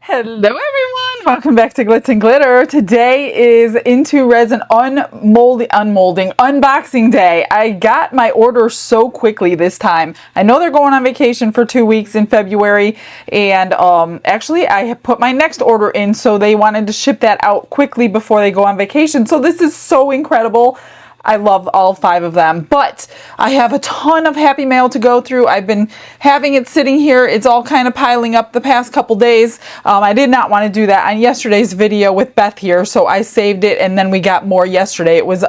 Hello everyone, welcome back to Glitz and Glitter. Today is Into Resin unboxing day. I got my order so quickly this time. I know they're going on vacation for 2 weeks in February, and actually I have put my next order in, so they wanted to ship that out quickly before they go on vacation. So this is so incredible. I love all 5 of them, but I have a ton of happy mail to go through. I've been having it sitting here. It's all kind of piling up the past couple days. I did not want to do that on yesterday's video with Beth here, so I saved it, and then we got more yesterday. It was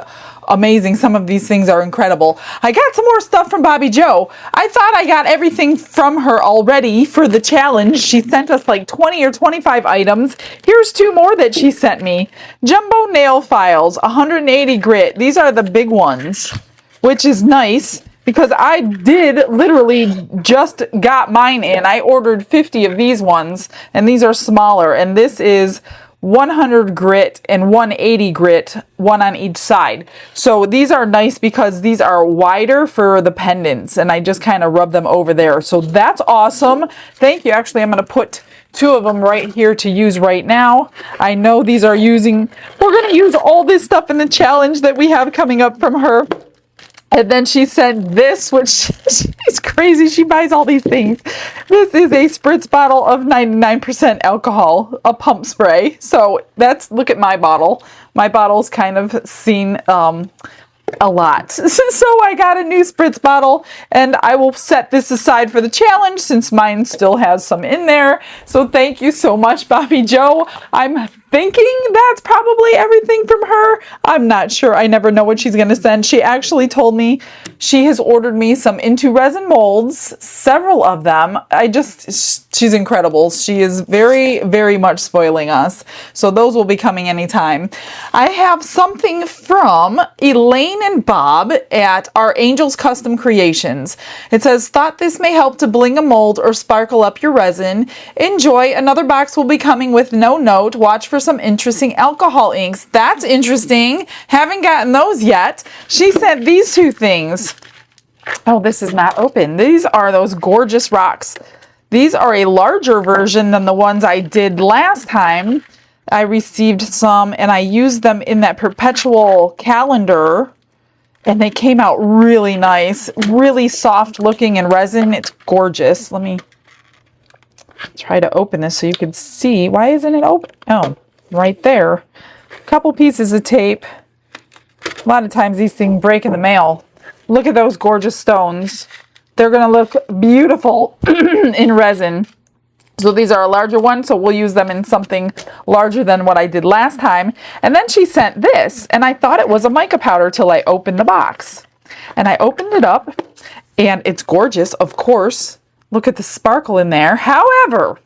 amazing. Some of these things are incredible. I got some more stuff from Bobbi Jo. I thought I got everything from her already for the challenge. She sent us like 20 or 25 items. Here's 2 more that she sent me. Jumbo nail files, 180 grit. These are the big ones, which is nice because I did literally just got mine in. I ordered 50 of these ones, and these are smaller, and this is 100 grit and 180 grit, one on each side. So these are nice because these are wider for the pendants, and I just kind of rub them over there. So that's awesome. Thank you. Actually, I'm going to put 2 of them right here to use right now. I know these are we're going to use all this stuff in the challenge that we have coming up from her. And then she sent this, which she's crazy. She buys all these things. This is a spritz bottle of 99% alcohol, a pump spray. So look at my bottle. My bottle's kind of seen a lot. So I got a new spritz bottle, and I will set this aside for the challenge since mine still has some in there. So thank you so much, Bobbi Jo. I'm thinking that's probably everything from her. I'm not sure. I never know what she's going to send. She actually told me she has ordered me some Into Resin molds, several of them. She's incredible. She is very, very much spoiling us. So those will be coming anytime. I have something from Elaine and Bob at Our Angels Custom Creations. It says, thought this may help to bling a mold or sparkle up your resin. Enjoy. Another box will be coming with no note. Watch for some interesting alcohol inks. That's interesting. Haven't gotten those yet. She sent these 2 things. Oh, this is not open. These are those gorgeous rocks. These are a larger version than the ones I did last time. I received some, and I used them in that perpetual calendar, and they came out really nice, really soft looking in resin. It's gorgeous. Let me try to open this so you can see. Why isn't it open? Oh, right there. A couple pieces of tape. A lot of times these things break in the mail. Look at those gorgeous stones. They're going to look beautiful in resin. So these are a larger one, so we'll use them in something larger than what I did last time. And then she sent this, and I thought it was a mica powder till I opened the box. And I opened it up, and it's gorgeous, of course. Look at the sparkle in there. However,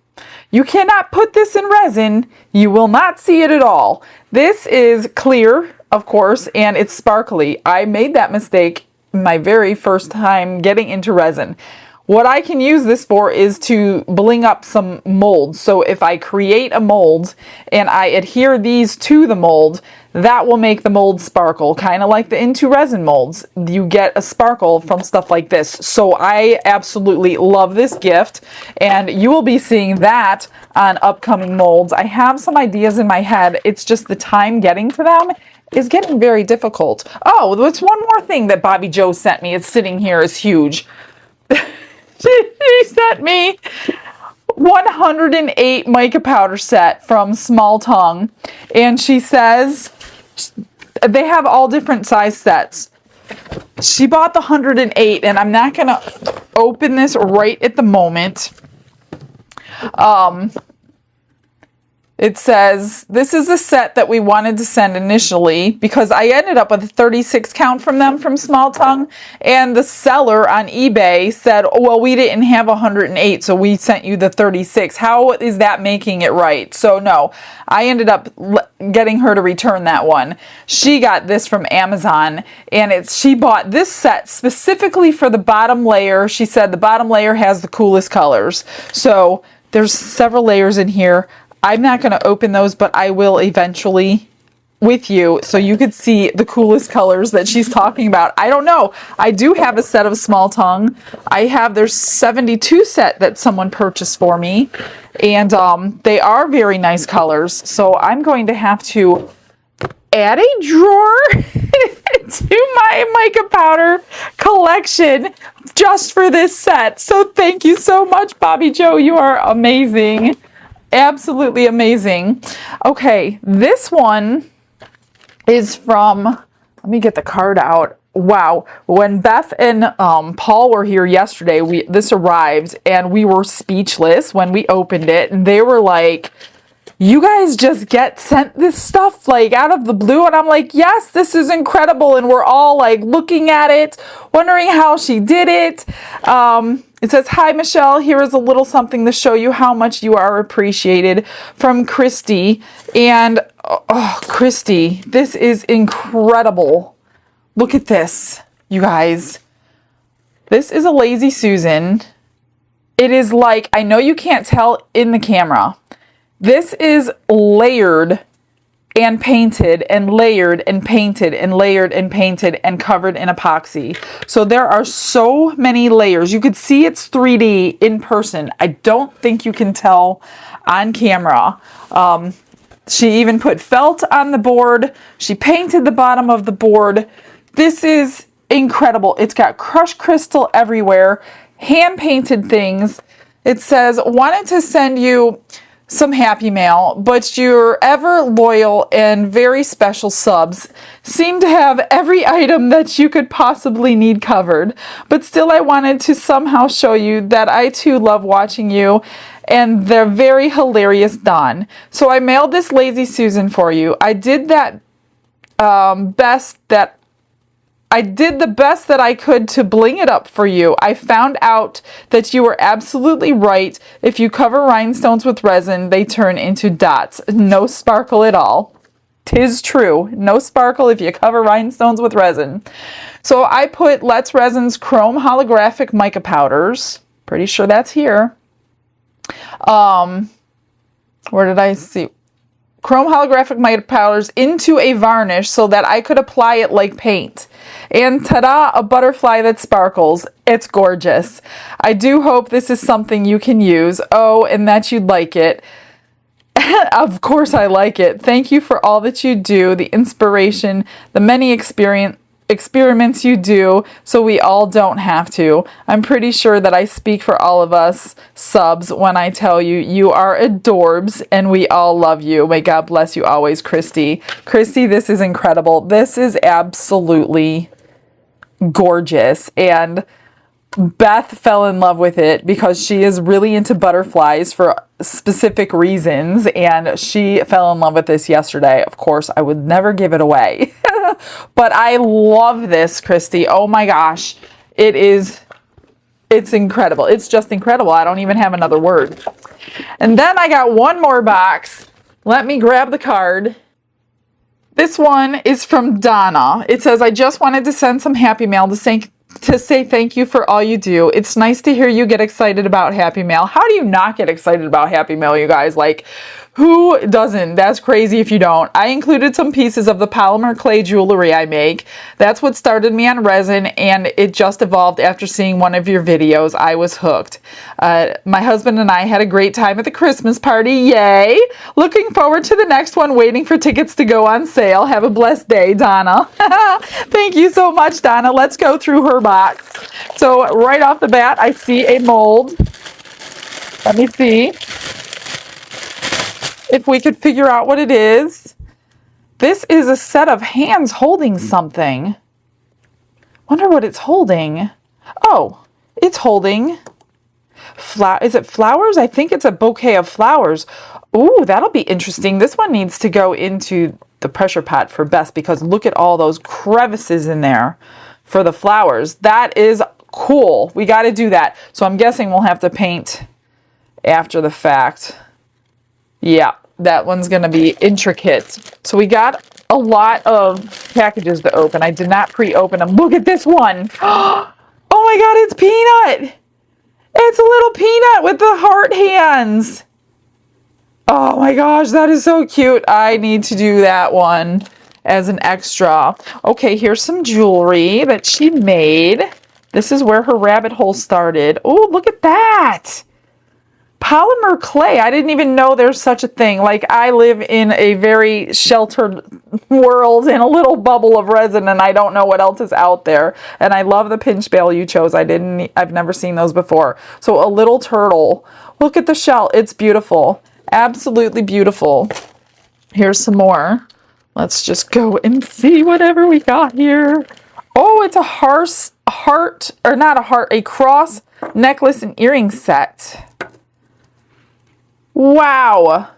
you cannot put this in resin. You will not see it at all. This is clear, of course, and it's sparkly. I made that mistake my very first time getting into resin. What I can use this for is to bling up some molds. So if I create a mold and I adhere these to the mold, that will make the mold sparkle, kind of like the Into Resin molds. You get a sparkle from stuff like this. So I absolutely love this gift, and you will be seeing that on upcoming molds. I have some ideas in my head. It's just the time getting to them is getting very difficult. Oh, there's one more thing that Bobbi Jo sent me. It's sitting here. It's huge. She sent me 108 mica powder set from Small Tongue, and she says they have all different size sets. She bought the 108, and I'm not going to open this right at the moment. It says, this is the set that we wanted to send initially because I ended up with a 36 count from them from Small Tongue, and the seller on eBay said, oh, well, we didn't have 108, so we sent you the 36. How is that making it right? So no, I ended up getting her to return that one. She got this from Amazon, and she bought this set specifically for the bottom layer. She said the bottom layer has the coolest colors. So there's several layers in here. I'm not going to open those, but I will eventually with you so you could see the coolest colors that she's talking about. I don't know. I do have a set of small tongue. There's 72 set that someone purchased for me, and they are very nice colors. So I'm going to have to add a drawer to my mica powder collection just for this set. So thank you so much, Bobby Joe. You are amazing. Absolutely amazing. Okay, this one is from, let me get the card out. Wow. When Beth and Paul were here yesterday, this arrived and we were speechless when we opened it, and they were like, you guys just get sent this stuff like out of the blue? And I'm like, yes, this is incredible. And we're all like looking at it, wondering how she did it. It says, hi, Michelle. Here is a little something to show you how much you are appreciated, from Christy. And oh, Christy, this is incredible. Look at this, you guys. This is a Lazy Susan. It is like, I know you can't tell in the camera. This is layered and painted and layered and painted and layered and painted and covered in epoxy. So there are so many layers. You could see it's 3D in person. I don't think you can tell on camera. She even put felt on the board. She painted the bottom of the board. This is incredible. It's got crushed crystal everywhere, hand painted things. It says, wanted to send you some happy mail, but your ever loyal and very special subs seem to have every item that you could possibly need covered. But still, I wanted to somehow show you that I too love watching you, and they're very hilarious, Dawn. So I mailed this Lazy Susan for you. I did the best that I could to bling it up for you. I found out that you were absolutely right. If you cover rhinestones with resin, they turn into dots. No sparkle at all. 'Tis true. No sparkle if you cover rhinestones with resin. So I put Let's Resin's Chrome Holographic Mica Powders. Pretty sure that's here. Where did I see? Chrome Holographic Mica Powders into a varnish so that I could apply it like paint. And ta-da, a butterfly that sparkles. It's gorgeous. I do hope this is something you can use. Oh, and that you'd like it. Of course I like it. Thank you for all that you do, the inspiration, the many experiments you do, so we all don't have to. I'm pretty sure that I speak for all of us subs when I tell you you are adorbs and we all love you. May God bless you always, Christy. Christy, this is incredible. This is absolutely gorgeous, and Beth fell in love with it because she is really into butterflies for specific reasons, and she fell in love with this yesterday. Of course, I would never give it away. But I love this, Christy. Oh my gosh. It's incredible. It's just incredible. I don't even have another word. And then I got one more box. Let me grab the card. This one is from Donna. It says, I just wanted to send some happy mail to say thank you for all you do. It's nice to hear you get excited about happy mail. How do you not get excited about happy mail, you guys? Like, who doesn't? That's crazy if you don't. I included some pieces of the polymer clay jewelry I make. That's what started me on resin, and it just evolved after seeing one of your videos. I was hooked. My husband and I had a great time at the Christmas party. Yay! Looking forward to the next one, waiting for tickets to go on sale. Have a blessed day, Donna. Thank you so much, Donna. Let's go through her box. So right off the bat, I see a mold. Let me see if we could figure out what it is. This is a set of hands holding something. Wonder what it's holding. Oh, it's holding is it flowers? I think it's a bouquet of flowers. Ooh, that'll be interesting. This one needs to go into the pressure pot for Beth, because look at all those crevices in there for the flowers. That is cool. We got to do that. So I'm guessing we'll have to paint after the fact. Yeah, that one's going to be intricate. So we got a lot of packages to open. I did not pre-open them. Look at this one. Oh my God, it's Peanut. It's a little Peanut with the heart hands. Oh my gosh, that is so cute. I need to do that one as an extra. Okay, here's some jewelry that she made. This is where her rabbit hole started. Oh, look at that. Polymer clay. I didn't even know there's such a thing. Like, I live in a very sheltered world in a little bubble of resin, and I don't know what else is out there. And I love the pinch bail you chose. I've never seen those before. So a little turtle. Look at the shell. It's beautiful. Absolutely beautiful. Here's some more. Let's just go and see whatever we got here. Oh, it's a cross necklace and earring set. Wow.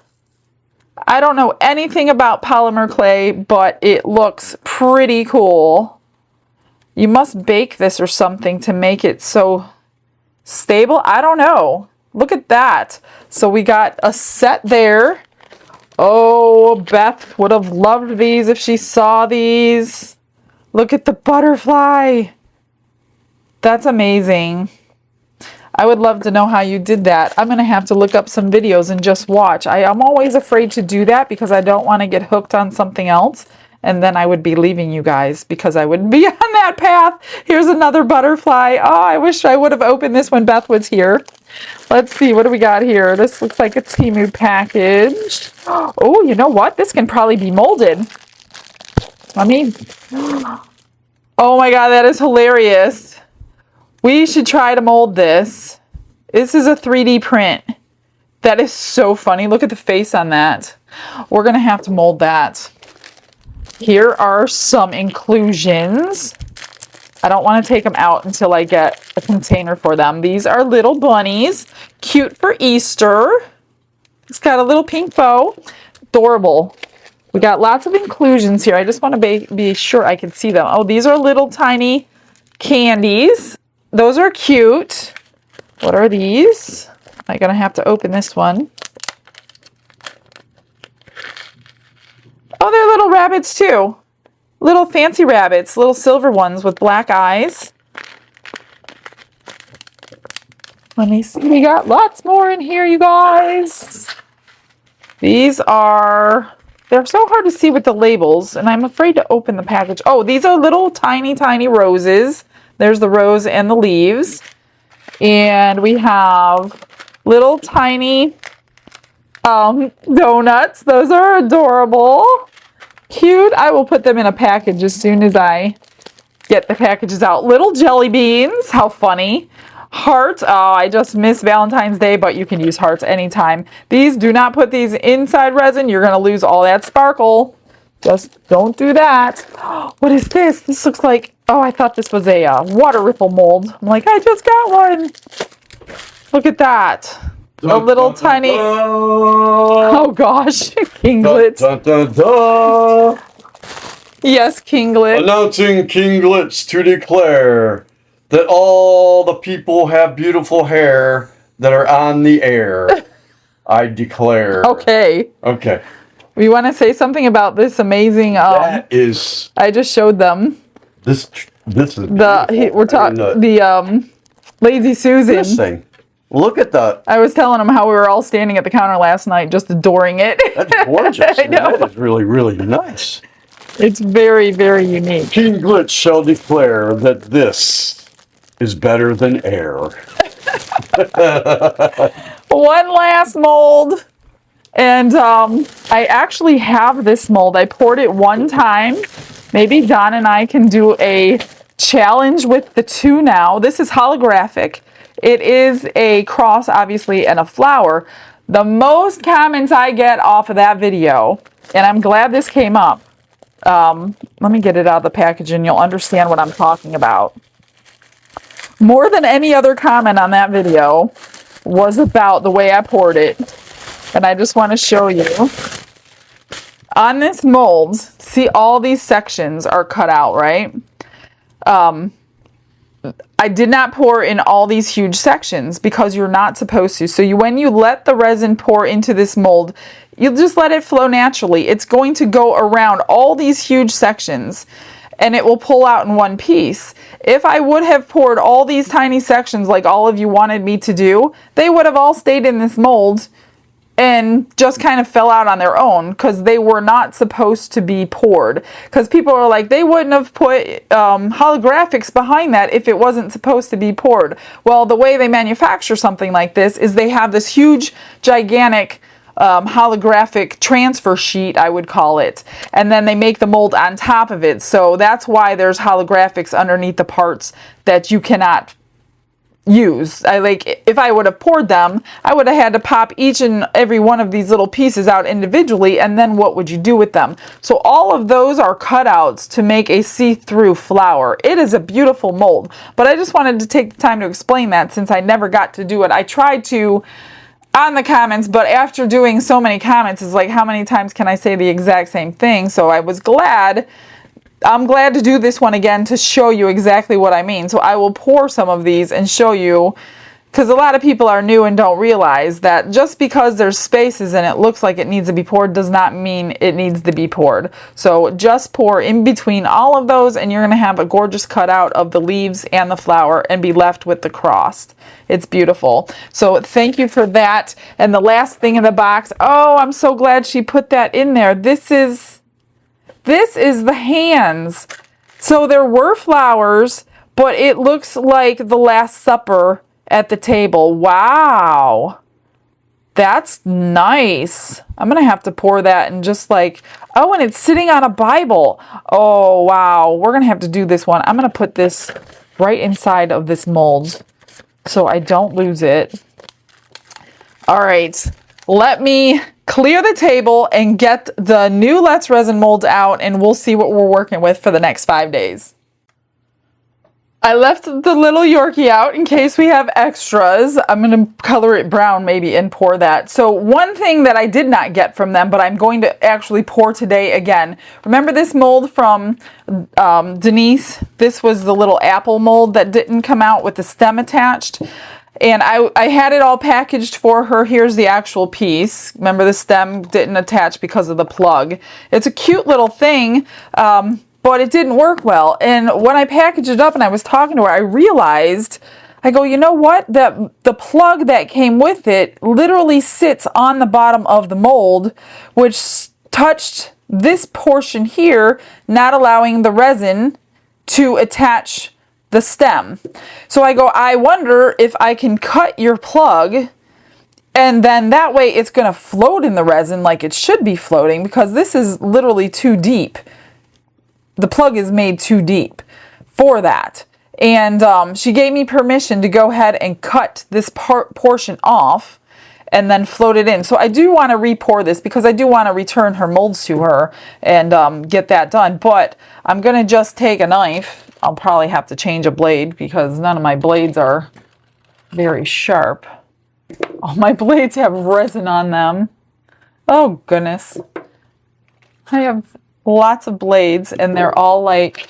I don't know anything about polymer clay, but it looks pretty cool. You must bake this or something to make it so stable. I don't know. Look at that. So we got a set there. Oh, Beth would have loved these if she saw these. Look at the butterfly. That's amazing. I would love to know how you did that. I'm going to have to look up some videos and just watch. I'm always afraid to do that because I don't want to get hooked on something else. And then I would be leaving you guys because I would be on that path. Here's another butterfly. Oh, I wish I would have opened this when Beth was here. Let's see, what do we got here? This looks like a Temu package. Oh, you know what? This can probably be molded. Let me... Oh my God, that is hilarious. We should try to mold this. This is a 3D print. That is so funny. Look at the face on that. We're going to have to mold that. Here are some inclusions. I don't want to take them out until I get a container for them. These are little bunnies. Cute for Easter. It's got a little pink bow. Adorable. We got lots of inclusions here. I just want to be sure I can see them. Oh, these are little tiny candies. Those are cute. What are these? I'm going to have to open this one. Oh, they're little rabbits too. Little fancy rabbits, little silver ones with black eyes. Let me see. We got lots more in here, you guys. These are... They're so hard to see with the labels, and I'm afraid to open the package. Oh, these are little tiny, tiny roses. There's the rose and the leaves. And we have little tiny donuts. Those are adorable. Cute. I will put them in a package as soon as I get the packages out. Little jelly beans. How funny. Hearts. Oh, I just missed Valentine's Day, but you can use hearts anytime. These, do not put these inside resin. You're going to lose all that sparkle. Just don't do that. What is this? This looks like, oh, I thought this was a water ripple mold. I'm like, I just got one. Look at that. A little tiny, oh gosh, Kinglet. Yes, Kinglet. Announcing Kinglets to declare that all the people have beautiful hair that are on the air. I declare. Okay. Okay. We want to say something about this amazing. That is. I just showed them. This is. We're talking the Lazy Susan. This thing. Look at that. I was telling them how we were all standing at the counter last night just adoring it. That's gorgeous. I know. That is really, really nice. It's very, very unique. Kinglets shall declare that this is better than air. One last mold. And I actually have this mold. I poured it one time. Maybe Don and I can do a challenge with the two now. This is holographic. It is a cross, obviously, and a flower. The most comments I get off of that video, and I'm glad this came up. Let me get it out of the package and you'll understand what I'm talking about. More than any other comment on that video was about the way I poured it. And I just want to show you. On this mold, see all these sections are cut out, right? I did not pour in all these huge sections because you're not supposed to. So when you let the resin pour into this mold, you'll just let it flow naturally. It's going to go around all these huge sections and it will pull out in one piece. If I would have poured all these tiny sections like all of you wanted me to do, they would have all stayed in this mold and just kind of fell out on their own because they were not supposed to be poured. Because people are like, they wouldn't have put holographics behind that if it wasn't supposed to be poured. Well, the way they manufacture something like this is they have this huge, gigantic holographic transfer sheet, I would call it, and then they make the mold on top of it. So that's why there's holographics underneath the parts that you cannot use. If I would have poured them, I would have had to pop each and every one of these little pieces out individually, and then what would you do with them? So all of those are cutouts to make a see-through flower. It is a beautiful mold, but I just wanted to take the time to explain that since I never got to do it. I tried to on the comments, but after doing so many comments, it's like, how many times can I say the exact same thing? So I'm glad to do this one again to show you exactly what I mean. So I will pour some of these and show you, because a lot of people are new and don't realize that just because there's spaces and it looks like it needs to be poured does not mean it needs to be poured. So just pour in between all of those and you're going to have a gorgeous cutout of the leaves and the flower and be left with the cross. It's beautiful. So thank you for that. And the last thing in the box, oh, I'm so glad she put that in there. This is the hands. So there were flowers, but it looks like the Last Supper at the table. Wow. That's nice. I'm going to have to pour that and just like, oh, and it's sitting on a Bible. Oh, wow. We're going to have to do this one. I'm going to put this right inside of this mold so I don't lose it. All right. Let me clear the table and get the new Let's Resin molds out, and we'll see what we're working with for the next 5 days. I left the little Yorkie out in case we have extras. I'm going to color it brown maybe and pour that. So one thing that I did not get from them, but I'm going to actually pour today again. Remember this mold from Denise? This was the little apple mold that didn't come out with the stem attached. And I had it all packaged for her. Here's the actual piece. Remember, the stem didn't attach because of the plug. It's a cute little thing, but it didn't work well. And when I packaged it up and I was talking to her, I realized, I go, you know what? The plug that came with it literally sits on the bottom of the mold, which touched this portion here, not allowing the resin to attach the stem. So I go, I wonder if I can cut your plug, and then that way it's going to float in the resin like it should be floating, because this is literally too deep. The plug is made too deep for that. And she gave me permission to go ahead and cut this portion off and then float it in. So I do want to re-pour this because I do want to return her molds to her and get that done. But I'm going to just take a knife. I'll probably have to change a blade because none of my blades are very sharp. All my blades have resin on them. Oh, goodness. I have lots of blades and they're all like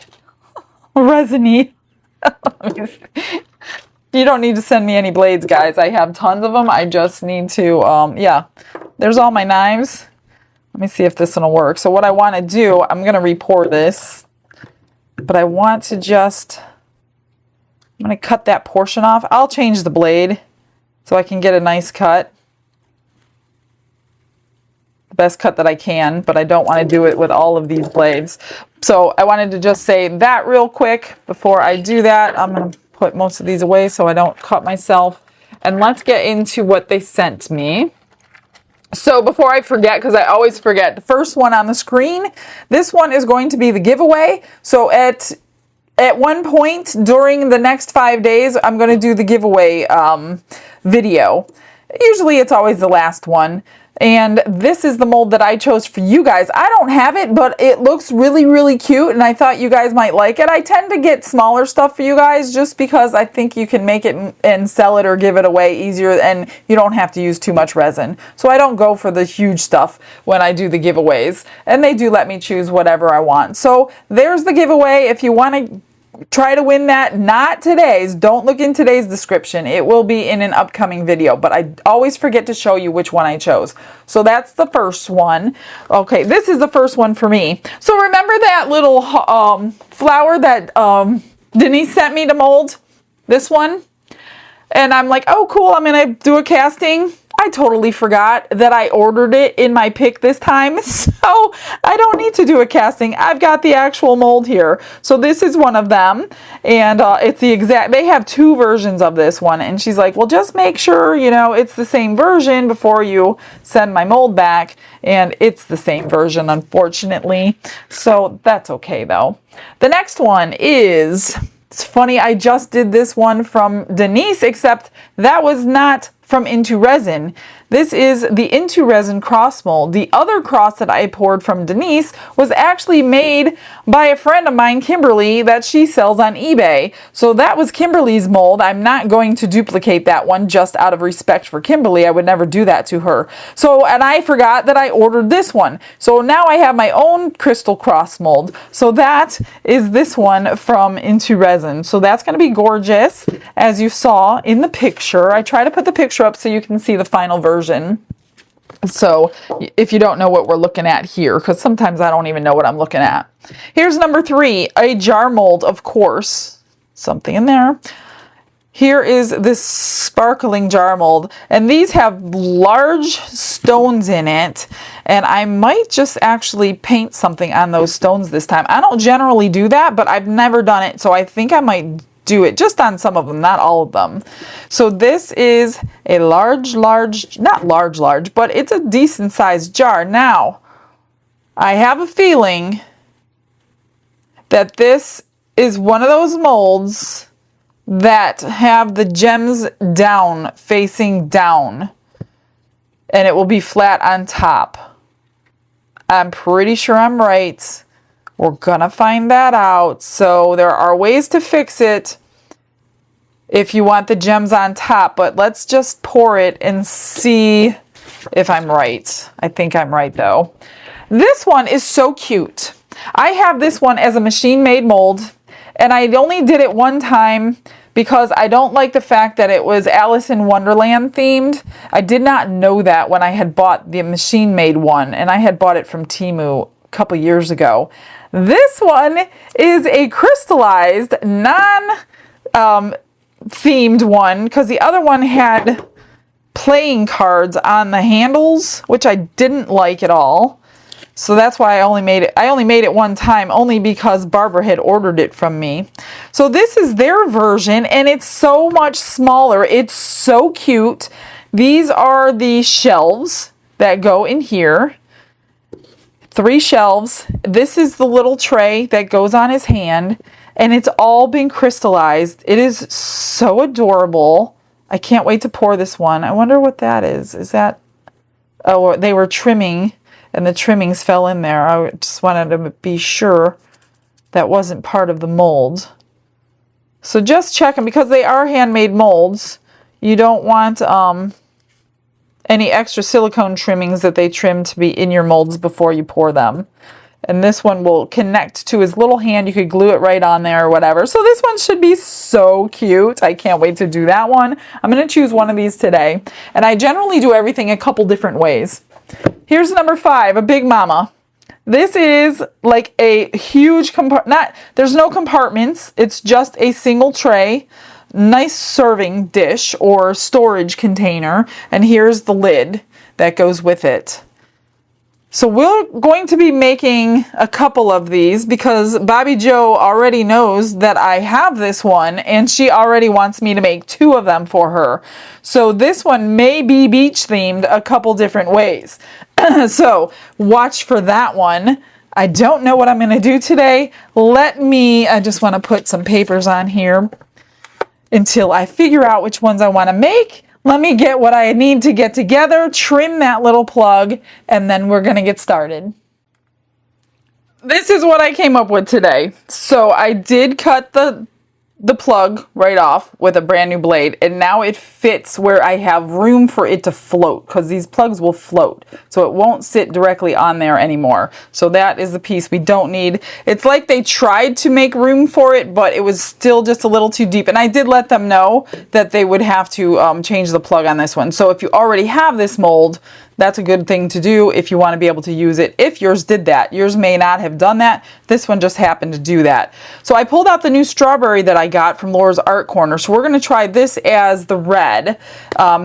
resiny. You don't need to send me any blades, guys. I have tons of them. I just need to, yeah. There's all my knives. Let me see if this one will work. So what I want to do, I'm going to re-pour this. But I want to just, I'm going to cut that portion off. I'll change the blade so I can get a nice cut. The best cut that I can, but I don't want to do it with all of these blades. So I wanted to just say that real quick before I do that. I'm going to put most of these away so I don't cut myself. And let's get into what they sent me. So before I forget, because I always forget, the first one on the screen, this one is going to be the giveaway. So at one point during the next 5 days, I'm going to do the giveaway video. Usually it's always the last one. And this is the mold that I chose for you guys. I don't have it, but it looks really, really cute, and I thought you guys might like it. I tend to get smaller stuff for you guys just because I think you can make it and sell it or give it away easier, and you don't have to use too much resin. So I don't go for the huge stuff when I do the giveaways, and they do let me choose whatever I want. So there's the giveaway. If you want to try to win that, not today's, don't look in today's description. It will be in an upcoming video, but I always forget to show you which one I chose. So that's the first one. Okay, this is the first one for me. So remember that little flower that Denise sent me to mold? This one? And I'm like, oh cool, I'm gonna do a casting. I totally forgot that I ordered it in my pick this time, so I don't need to do a casting. I've got the actual mold here. So this is one of them, and it's the exact, they have 2 versions of this one, and she's like, well, just make sure, you know, it's the same version before you send my mold back, and it's the same version, unfortunately, so that's okay, though. The next one is, it's funny, I just did this one from Denise, except that was not from Into Resin. This is the Into Resin cross mold. The other cross that I poured from Denise was actually made by a friend of mine, Kimberly, that she sells on eBay. So that was Kimberly's mold. I'm not going to duplicate that one just out of respect for Kimberly. I would never do that to her. So, and I forgot that I ordered this one. So now I have my own crystal cross mold. So that is this one from Into Resin. So that's going to be gorgeous, as you saw in the picture. I try to put the picture up so you can see the final version. So if you don't know what we're looking at here, because sometimes I don't even know what I'm looking at. Here's number 3, a jar mold, of course. Something in there. Here is this sparkling jar mold, and these have large stones in it, and I might just actually paint something on those stones this time. I don't generally do that, but I've never done it, so I think I might do it just on some of them, not all of them. So this is a large, not large, but it's a decent sized jar. Now, I have a feeling that this is one of those molds that have the gems down, facing down, and it will be flat on top. I'm pretty sure I'm right. We're gonna find that out. So there are ways to fix it if you want the gems on top, but let's just pour it and see if I'm right. I think I'm right though. This one is so cute. I have this one as a machine-made mold, and I only did it one time because I don't like the fact that it was Alice in Wonderland themed. I did not know that when I had bought the machine-made one, and I had bought it from Temu a couple years ago. This one is a crystallized, non-themed one, because the other one had playing cards on the handles, which I didn't like at all. So that's why I only made it one time, only because Barbara had ordered it from me. So this is their version, and it's so much smaller. It's so cute. These are the shelves that go in here. 3 shelves. This is the little tray that goes on his hand, and it's all been crystallized. It is so adorable. I can't wait to pour this one. I wonder what that is. Is that, oh, they were trimming, and the trimmings fell in there. I just wanted to be sure that wasn't part of the mold. So just check them, because they are handmade molds. You don't want any extra silicone trimmings that they trim to be in your molds before you pour them. And this one will connect to his little hand. You could glue it right on there or whatever. So this one should be so cute. I can't wait to do that one. I'm going to choose one of these today. And I generally do everything a couple different ways. Here's number 5, a Big Mama. This is like a huge there's no compartments. It's just a single tray. Nice serving dish or storage container, and here's the lid that goes with it. So we're going to be making a couple of these because Bobby Joe already knows that I have this one, and she already wants me to make 2 of them for her. So this one may be beach themed a couple different ways. So watch for that one. I don't know what I'm going to do today. I just want to put some papers on here until I figure out which ones I want to make. Let me get what I need to get together, trim that little plug, and then we're going to get started. This is what I came up with today. So I did cut the plug right off with a brand new blade, and now it fits where I have room for it to float, because these plugs will float, so it won't sit directly on there anymore. So that is the piece we don't need. It's like they tried to make room for it, but it was still just a little too deep, and I did let them know that they would have to change the plug on this one. So if you already have this mold, that's a good thing to do if you want to be able to use it. If yours did that, yours may not have done that. This one just happened to do that. So I pulled out the new strawberry that I got from Laura's Art Corner. So we're going to try this as the red.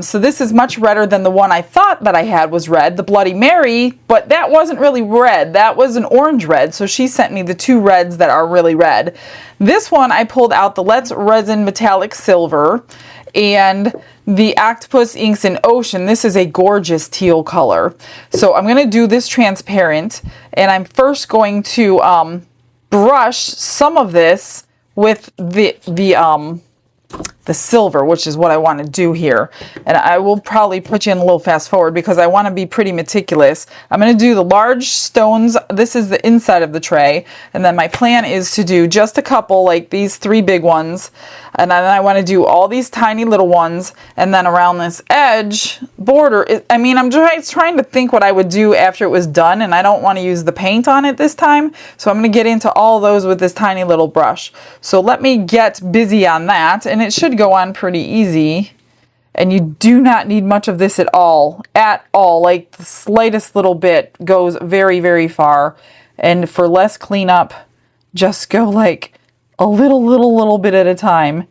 So this is much redder than the one I thought that I had was red, the Bloody Mary, but that wasn't really red. That was an orange red. So she sent me the two reds that are really red. This one I pulled out the Let's Resin Metallic Silver and the Octopus Inks in Ocean. This is a gorgeous teal color. So I'm going to do this transparent, and I'm first going to brush some of this with the silver, which is what I want to do here. And I will probably put you in a little fast forward because I want to be pretty meticulous. I'm going to do the large stones. This is the inside of the tray. And then my plan is to do just a couple, like these three big ones. And then I want to do all these tiny little ones. And then around this edge border, I mean, I'm just trying to think what I would do after it was done. And I don't want to use the paint on it this time. So I'm going to get into all those with this tiny little brush. So let me get busy on that. And it should go on pretty easy, and you do not need much of this at all, like the slightest little bit goes very, very far. And for less cleanup, just go like a little bit at a time.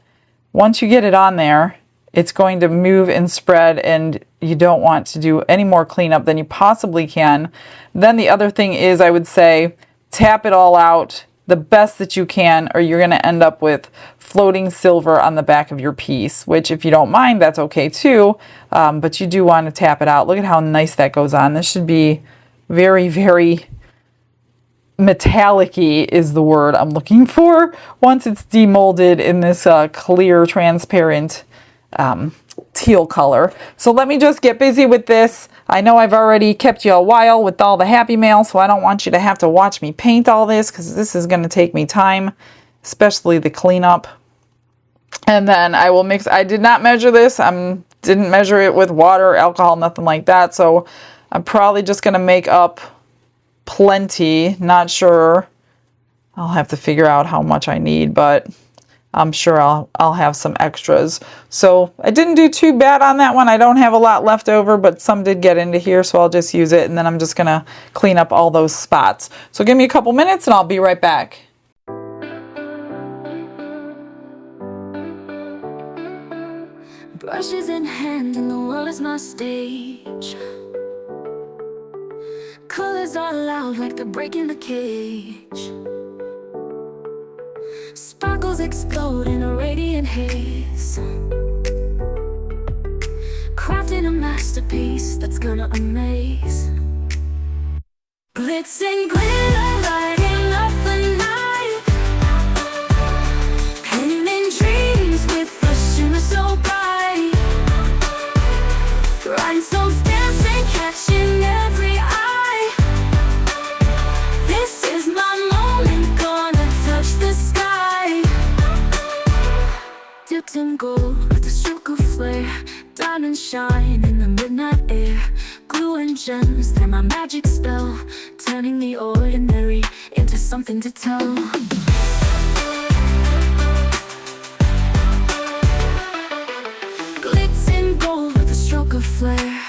Once you get it on there, it's going to move and spread, and you don't want to do any more cleanup than you possibly can. Then the other thing is, I would say, tap it all out the best that you can, or you're going to end up with floating silver on the back of your piece, which if you don't mind, that's okay too, but you do want to tap it out. Look at how nice that goes on. This should be very, very metallic-y is the word I'm looking for once it's demolded in this clear, transparent teal color. So let me just get busy with this. I know I've already kept you a while with all the happy mail, so I don't want you to have to watch me paint all this because this is going to take me time, especially the cleanup. And then I will mix. I did not measure this. Didn't measure it with water, alcohol, nothing like that. So I'm probably just going to make up plenty. Not sure. I'll have to figure out how much I need, but I'm sure I'll have some extras. So I didn't do too bad on that one. I don't have a lot left over, but some did get into here, so I'll just use it, and then I'm just gonna clean up all those spots. So give me a couple minutes and I'll be right back. Brushes in hand and the world is my stage. Colors are loud like they're breaking the cage. Sparkles explode in a radiant haze, crafting a masterpiece that's gonna amaze. Glitz and glitter lighting up the night, painting dreams with a shimmer so bright. Rhinestones dancing, catching every eye. This is my moment, gonna touch the sky. Dipped in gold with a stroke of flare, diamonds shine in the midnight air. Glue and gems, they're my magic spell, turning the ordinary into something to tell. Glitz and gold with a stroke of flare,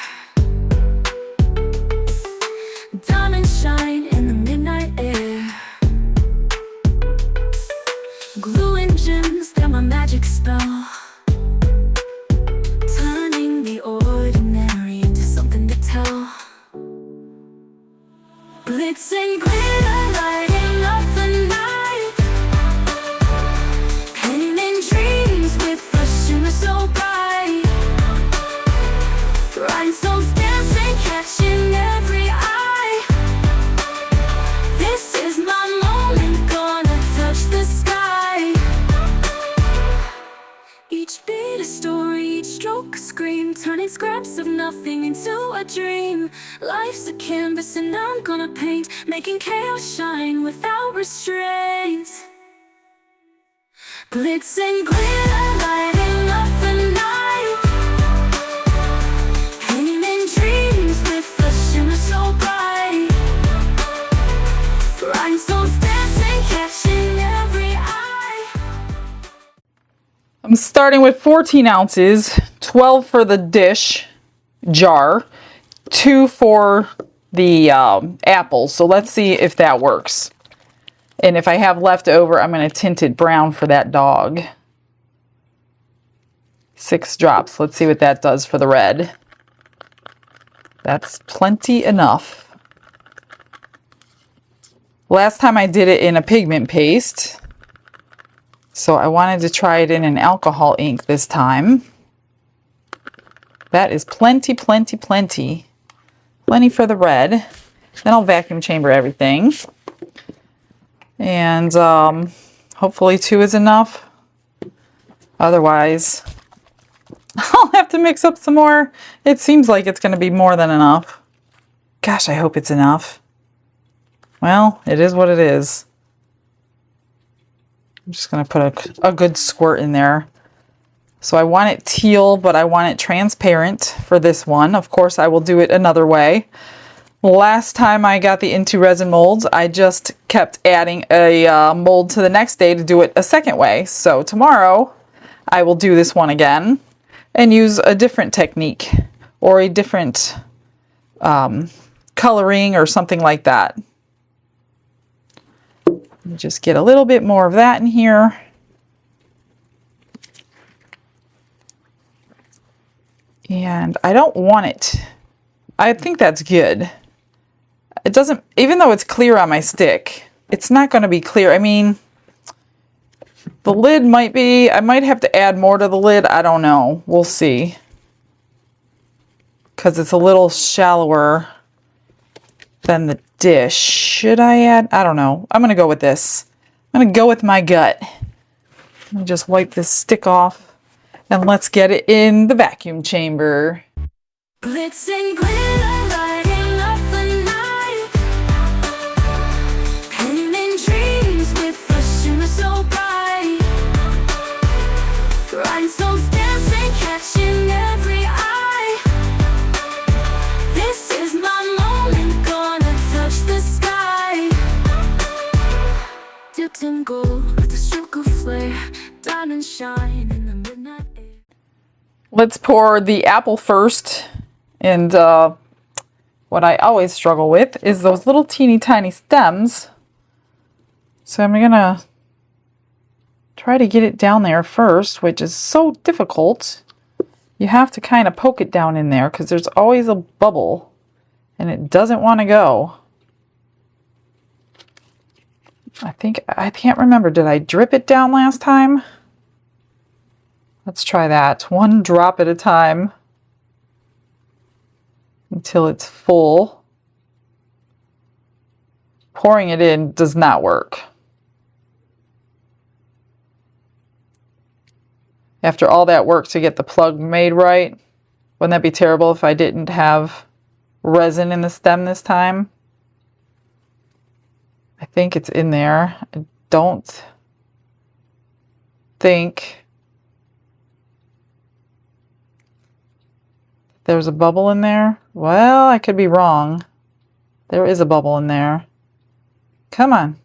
diamonds shine in the midnight air. Glue and gems, they're my magic spell, turning the ordinary into something to tell. Glitz and glitter lighting up the night, painting dreams with a shimmer so bright. Rhinestones dancing, catching every eye. This is my moment, gonna touch the sky. Each beat a story, each stroke a scream, turning scraps of nothing into a dream. Life's a canvas and I'm gonna paint, making chaos shine without restraint. Glitz and glitter lighting up the night, painting dreams with a shimmer so bright. Rhinestones dancing, catching every eye. I'm starting with 14 ounces, 12 for the dish jar, 2 for the apples. So let's see if that works. And if I have leftover, I'm going to tint it brown for that dog. 6 drops. Let's see what that does for the red. That's plenty enough. Last time I did it in a pigment paste. So I wanted to try it in an alcohol ink this time. That is plenty, plenty, plenty. Plenty for the red. Then I'll vacuum chamber everything. And hopefully 2 is enough. Otherwise, I'll have to mix up some more. It seems like it's going to be more than enough. Gosh, I hope it's enough. Well, it is what it is. I'm just going to put a good squirt in there. So I want it teal, but I want it transparent for this one. Of course, I will do it another way. Last time I got the Into Resin molds, I just kept adding a mold to the next day to do it a second way. So tomorrow, I will do this one again and use a different technique or a different coloring or something like that. Just get a little bit more of that in here. And I don't want it. I think that's good. It doesn't, even though it's clear on my stick, it's not going to be clear. I mean, the lid might be, I might have to add more to the lid. I don't know. We'll see. Because it's a little shallower than the dish. Should I add? I don't know. I'm going to go with this. I'm going to go with my gut. Let me just wipe this stick off. And let's get it in the vacuum chamber. Glitz and glitter lighting up the night, painting dreams with a shimmer so bright, rhinestones dancing, catching every eye. This is my moment, gonna touch the sky. Dipped in gold with a stroke of flare, diamond shine in the midnight air. Let's pour the apple first. And what I always struggle with is those little teeny tiny stems. So I'm gonna try to get it down there first, which is so difficult. You have to kind of poke it down in there because there's always a bubble and it doesn't want to go. I can't remember, did I drip it down last time? Let's try that. 1 drop at a time until it's full. Pouring it in does not work. After all that work to get the plug made right, wouldn't that be terrible if I didn't have resin in the stem this time? I think it's in there. I don't think there's a bubble in there. Well, I could be wrong. There is a bubble in there. Come on.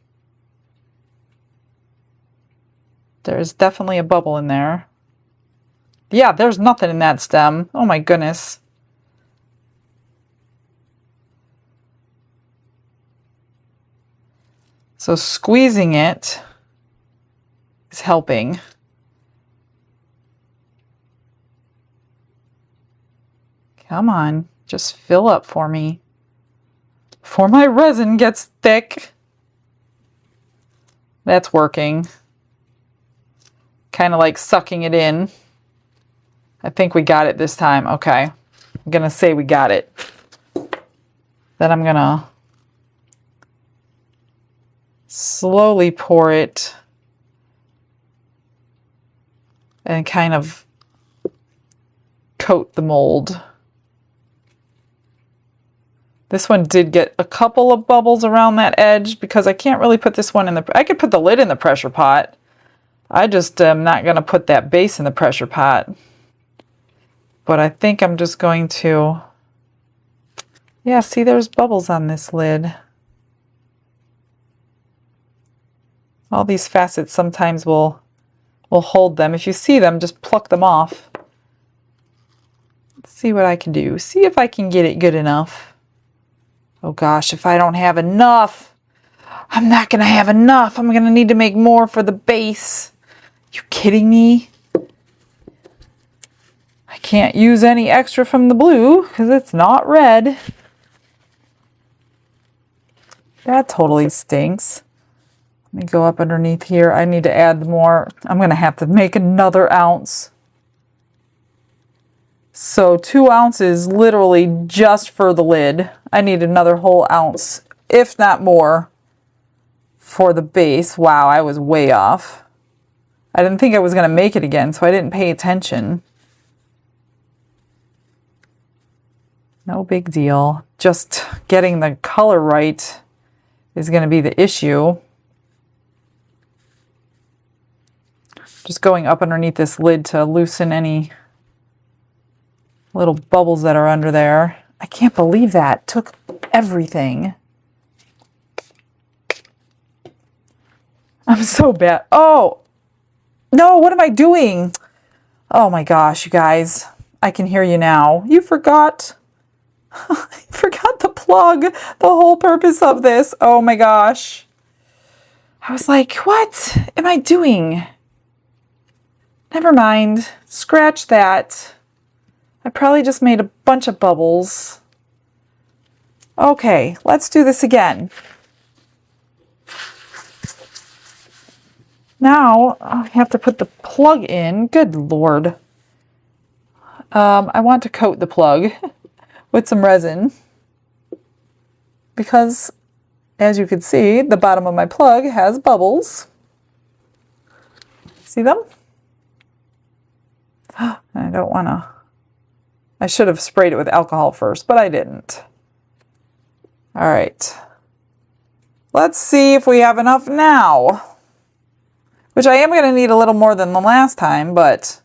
There is definitely a bubble in there. Yeah, there's nothing in that stem. Oh my goodness. So squeezing it is helping. Come on, just fill up for me. Before my resin gets thick. That's working. Kind of like sucking it in. I think we got it this time. Okay. I'm going to say we got it. Then I'm going to slowly pour it and kind of coat the mold. This one did get a couple of bubbles around that edge because I can't really put this one in the... I could put the lid in the pressure pot. I just am not going to put that base in the pressure pot. But I think I'm just going to... Yeah, see, there's bubbles on this lid. All these facets sometimes will hold them. If you see them, just pluck them off. Let's see what I can do. See if I can get it good enough. Oh gosh, if I don't have enough, I'm not gonna have enough. I'm gonna need to make more for the base. You kidding me? I can't use any extra from the blue because it's not red. That totally stinks. Let me go up underneath here. I need to add more. I'm gonna have to make another ounce. So 2 ounces literally just for the lid. I need another whole ounce, if not more, for the base. Wow, I was way off. I didn't think I was going to make it again, so I didn't pay attention. No big deal. Just getting the color right is going to be the issue. Just going up underneath this lid to loosen any little bubbles that are under there. I can't believe that. Took everything. I'm so bad. Oh, no, what am I doing? Oh my gosh, you guys. I can hear you now. You forgot. I forgot the plug. The whole purpose of this. Oh my gosh. I was like, what am I doing? Never mind. Scratch that. I probably just made a bunch of bubbles. Okay, let's do this again. Now I have to put the plug in. Good Lord. I want to coat the plug with some resin because, as you can see, the bottom of my plug has bubbles. See them? I don't want to. I should have sprayed it with alcohol first, but I didn't. All right. Let's see if we have enough now. Which I am going to need a little more than the last time, but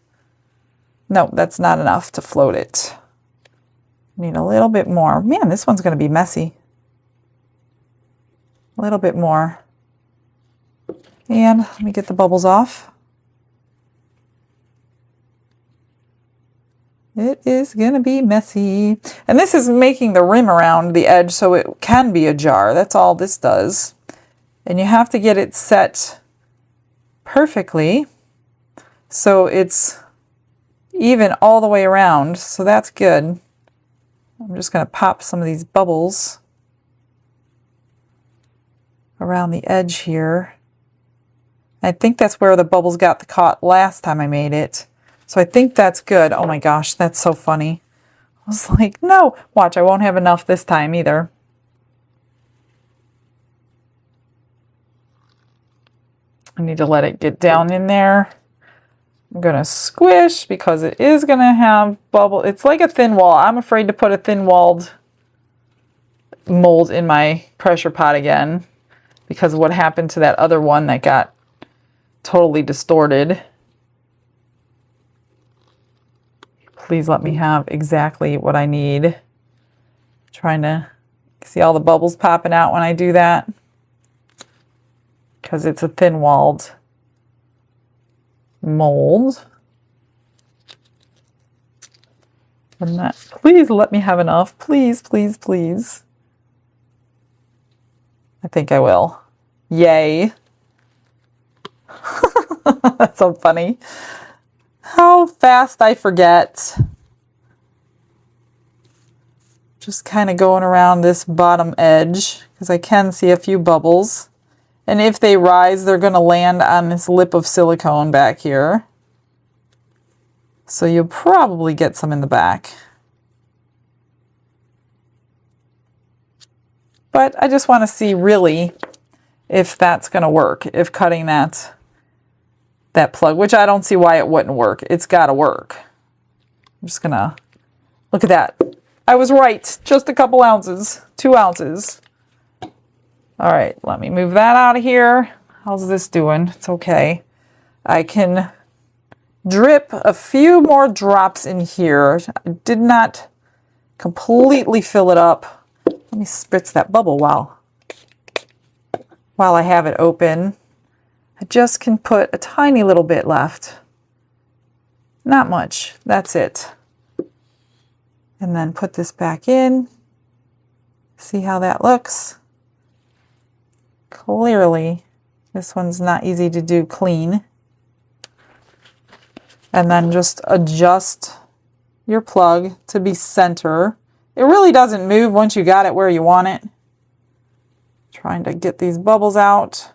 no, that's not enough to float it. Need a little bit more. Man, this one's going to be messy. A little bit more. And let me get the bubbles off. It is going to be messy. And this is making the rim around the edge so it can be a jar. That's all this does. And you have to get it set perfectly so it's even all the way around. So that's good. I'm just going to pop some of these bubbles around the edge here. I think that's where the bubbles got caught last time I made it. So I think that's good. Oh my gosh, that's so funny. I was like, no, watch, I won't have enough this time either. I need to let it get down in there. I'm going to squish because it is going to have bubble. It's like a thin wall. I'm afraid to put a thin walled mold in my pressure pot again because of what happened to that other one that got totally distorted. Please let me have exactly what I need. I'm trying to see all the bubbles popping out when I do that because it's a thin walled mold. And that, please let me have enough. Please, please, please. I think I will. Yay. That's so funny. How fast I forget. Just kind of going around this bottom edge because I can see a few bubbles. And if they rise, they're going to land on this lip of silicone back here. So you'll probably get some in the back. But I just want to see really if that's going to work, if cutting that plug, which I don't see why it wouldn't work. It's got to work. I'm just going to look at that. I was right. Just a couple ounces, 2 ounces. All right, let me move that out of here. How's this doing? It's okay. I can drip a few more drops in here. I did not completely fill it up. Let me spritz that bubble while I have it open. I just can put a tiny little bit left. Not much. That's it. And then put this back in. See how that looks? Clearly, this one's not easy to do clean. And then just adjust your plug to be center. It really doesn't move once you got it where you want it. Trying to get these bubbles out.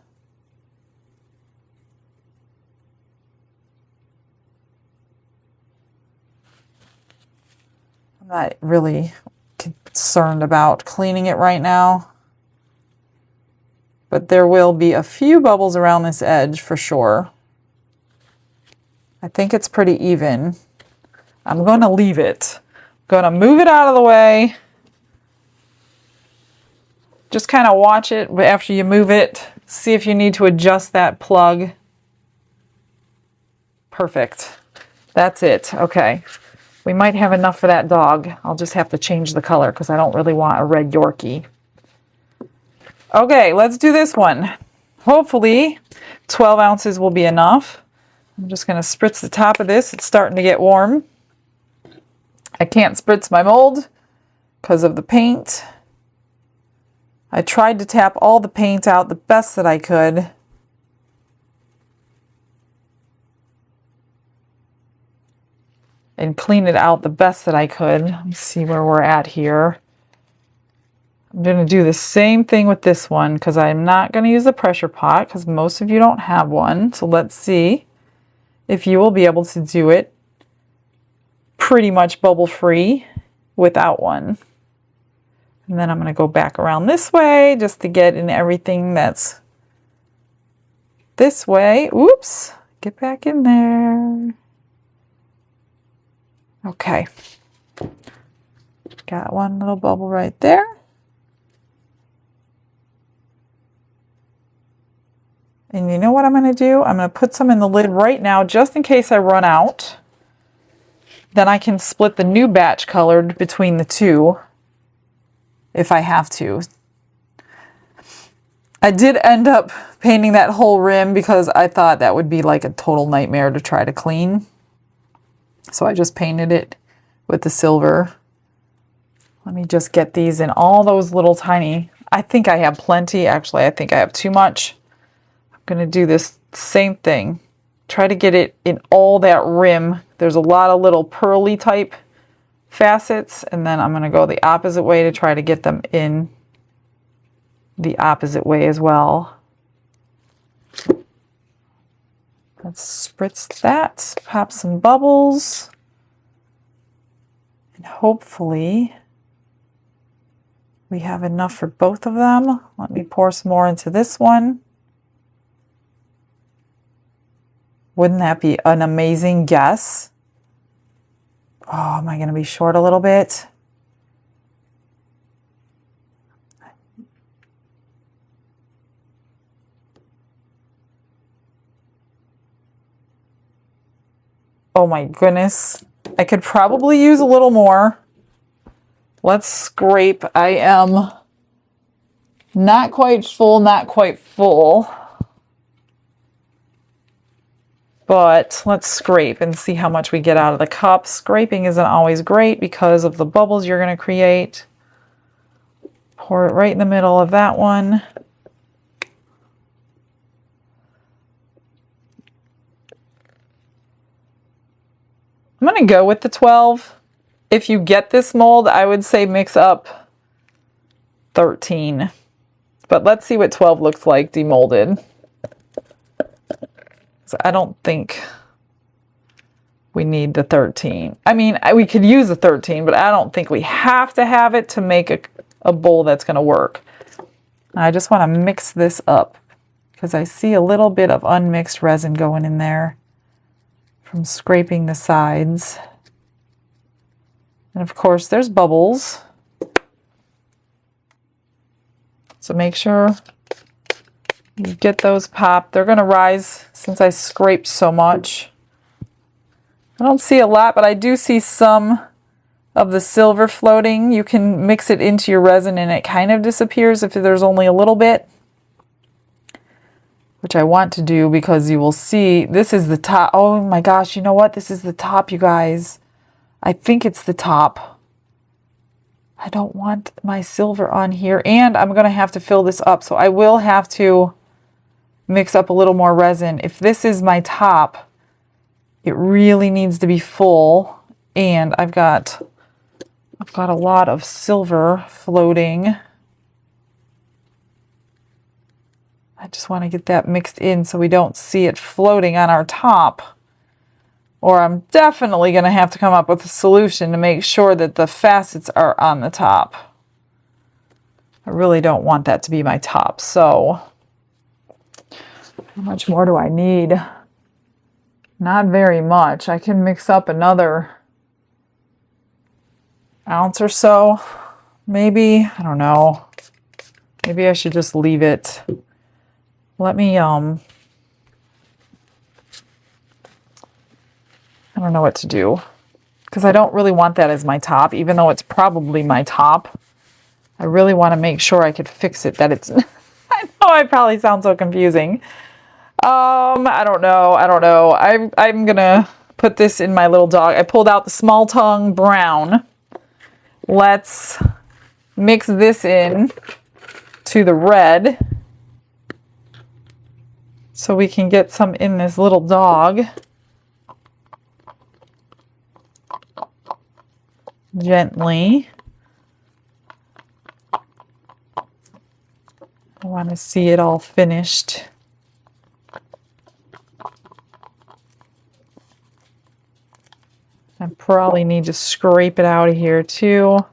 I'm not really concerned about cleaning it right now, but there will be a few bubbles around this edge for sure. I think it's pretty even. I'm going to leave it. I'm going to move it out of the way. Just kind of watch it after you move it. See if you need to adjust that plug. Perfect. That's it. Okay. We might have enough for that dog. I'll just have to change the color because I don't really want a red Yorkie. Okay, let's do this one. Hopefully 12 ounces will be enough. I'm just going to spritz the top of this. It's starting to get warm. I can't spritz my mold because of the paint. I tried to tap all the paint out the best that I could. And clean it out the best that I could. Let me see where we're at here. I'm going to do the same thing with this one because I'm not going to use a pressure pot because most of you don't have one. So let's see if you will be able to do it pretty much bubble free without one. And then I'm going to go back around this way just to get in everything that's this way. Oops, get back in there. Okay, got one little bubble right there. And you know what I'm going to do? I'm going to put some in the lid right now just in case I run out. Then I can split the new batch colored between the two if I have to. I did end up painting that whole rim because I thought that would be like a total nightmare to try to clean. So I just painted it with the silver. Let me just get these in all those little tiny, I think I have plenty. Actually, I think I have too much. I'm going to do this same thing. Try to get it in all that rim. There's a lot of little pearly type facets, and then I'm going to go the opposite way to try to get them in the opposite way as well. Let's spritz that, pop some bubbles, and hopefully we have enough for both of them. Let me pour some more into this one. Wouldn't that be an amazing guess? Oh, am I going to be short a little bit? Oh my goodness. I could probably use a little more. Let's scrape. I am not quite full, not quite full. But let's scrape and see how much we get out of the cup. Scraping isn't always great because of the bubbles you're going to create. Pour it right in the middle of that one. I'm going to go with the 12. If you get this mold, I would say mix up 13. But let's see what 12 looks like demolded. So I don't think we need the 13. I mean, we could use the 13, but I don't think we have to have it to make a bowl that's going to work. I just want to mix this up because I see a little bit of unmixed resin going in there from scraping the sides. And of course, there's bubbles. So make sure you get those popped. They're going to rise since I scraped so much. I don't see a lot, but I do see some of the silver floating. You can mix it into your resin and it kind of disappears if there's only a little bit, which I want to do because you will see this is the top. Oh my gosh, you know what? This is the top, you guys. I think it's the top. I don't want my silver on here, and I'm going to have to fill this up. So I will have to mix up a little more resin. If this is my top, it really needs to be full, and I've got a lot of silver floating. I just want to get that mixed in so we don't see it floating on our top. Or I'm definitely going to have to come up with a solution to make sure that the facets are on the top. I really don't want that to be my top. So how much more do I need? Not very much. I can mix up another ounce or so. Maybe, I don't know. Maybe I should just leave it. Let me, I don't know what to do, because I don't really want that as my top, even though it's probably my top. I really want to make sure I could fix it, that it's, I know I probably sound so confusing. I don't know. I'm going to put this in my little dog. I pulled out the small tongue brown. Let's mix this in to the red, so we can get some in this little dog. Gently. I want to see it all finished. I probably need to scrape it out of here too.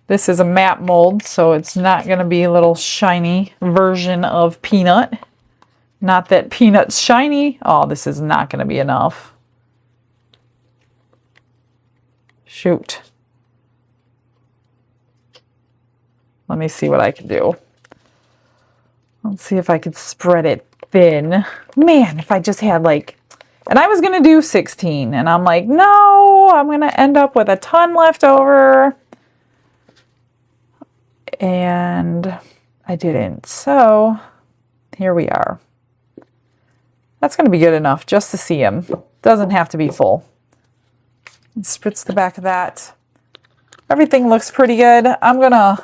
This is a matte mold, so it's not going to be a little shiny version of peanut. Not that peanut's shiny. Oh, this is not going to be enough. Shoot. Let me see what I can do. Let's see if I could spread it thin. Man, if I just had like, and I was going to do 16, and I'm like, no, I'm going to end up with a ton left over. And I didn't. So here we are. That's going to be good enough just to see him. Doesn't have to be full. Spritz the back of that. Everything looks pretty good. I'm going to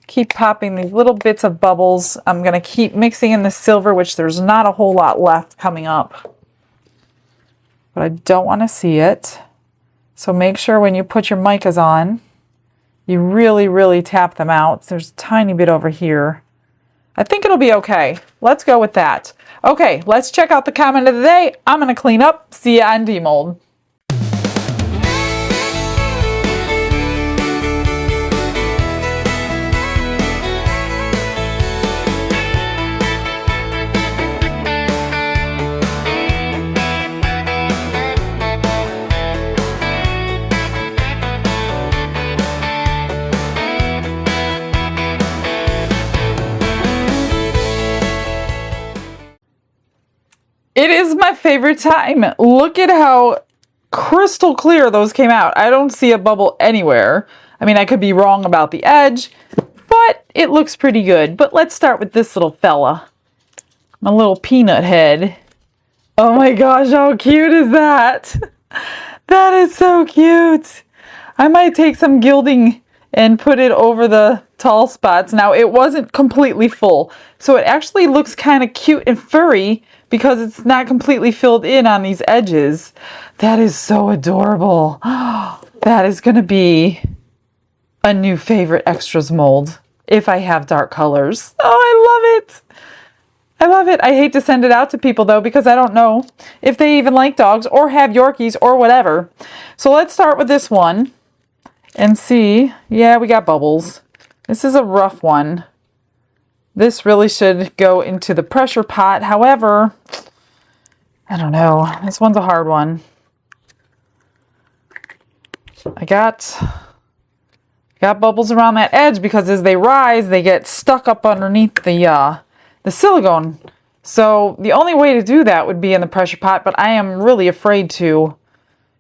keep popping these little bits of bubbles. I'm going to keep mixing in the silver, which there's not a whole lot left coming up. But I don't want to see it. So make sure when you put your micas on, you really, really tap them out. There's a tiny bit over here. I think it'll be okay. Let's go with that. Okay, let's check out the comment of the day. I'm going to clean up. See ya on Demold. It is my favorite time. Look at how crystal clear those came out. I don't see a bubble anywhere. I mean, I could be wrong about the edge, but it looks pretty good. But let's start with this little fella. My little peanut head. Oh my gosh, how cute is that? That is so cute. I might take some gilding and put it over the tall spots. Now, it wasn't completely full, so it actually looks kind of cute and furry because it's not completely filled in on these edges. That is so adorable. That is going to be a new favorite extras mold if I have dark colors. Oh, I love it. I love it. I hate to send it out to people though, because I don't know if they even like dogs or have Yorkies or whatever. So let's start with this one and see. Yeah, we got bubbles. This is a rough one. This really should go into the pressure pot. However, I don't know. This one's a hard one. I got bubbles around that edge because as they rise, they get stuck up underneath the silicone. So the only way to do that would be in the pressure pot, but I am really afraid to.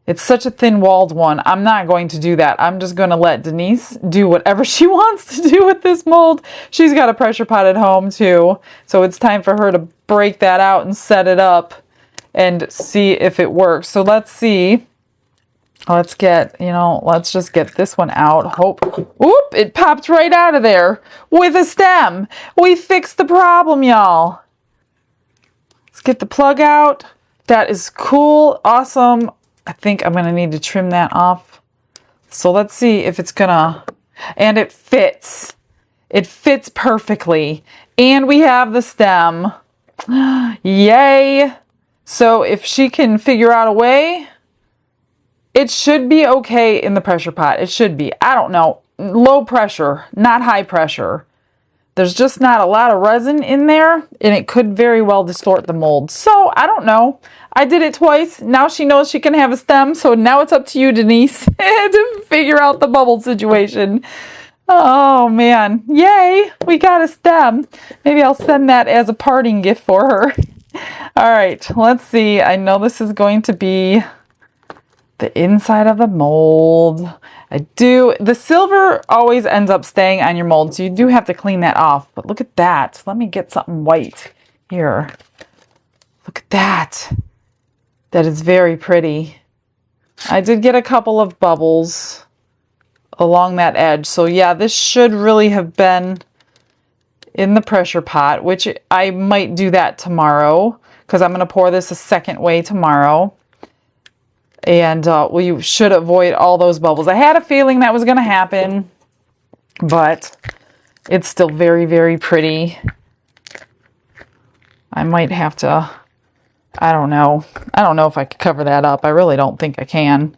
It's such a thin-walled one. I'm not going to do that. I'm just going to let Denise do whatever she wants to do with this mold. She's got a pressure pot at home too, so it's time for her to break that out and set it up and see if it works. So let's see. let's get, you know, let's just get this one out. Hope, whoop, it popped right out of there with a stem. We fixed the problem, y'all. Let's get the plug out. That is cool, awesome. I think I'm gonna need to trim that off. So let's see if it's gonna, and it fits. It fits perfectly. And we have the stem. Yay. So if she can figure out a way, it should be okay in the pressure pot. It should be. I don't know. Low pressure, not high pressure. There's just not a lot of resin in there, and it could very well distort the mold. So I don't know. I did it twice. Now she knows she can have a stem. So now it's up to you, Denise, to figure out the bubble situation. Oh man, yay, we got a stem. Maybe I'll send that as a parting gift for her. All right, let's see. I know this is going to be the inside of the mold. The silver always ends up staying on your mold, so you do have to clean that off. But look at that. Let me get something white here. Look at that. That is very pretty. I did get a couple of bubbles along that edge. So yeah, this should really have been in the pressure pot, which I might do that tomorrow because I'm going to pour this a second way tomorrow. And we should avoid all those bubbles. I had a feeling that was going to happen, but it's still very, very pretty. I might have to, I don't know. I don't know if I could cover that up. I really don't think I can.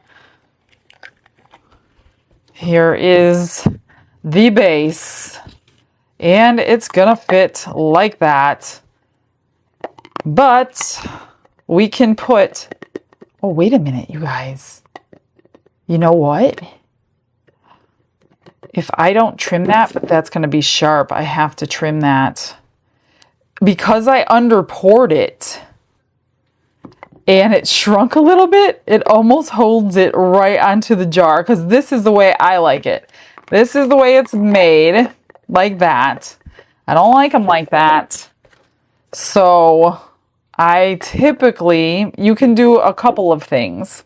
Here is the base, and it's gonna fit like that. But we can put, oh, wait a minute, you guys. You know what? If I don't trim that, but that's gonna be sharp, I have to trim that. Because I under poured it and it shrunk a little bit, it almost holds it right onto the jar because this is the way I like it. This is the way it's made, like that. I don't like them like that. So I typically, you can do a couple of things.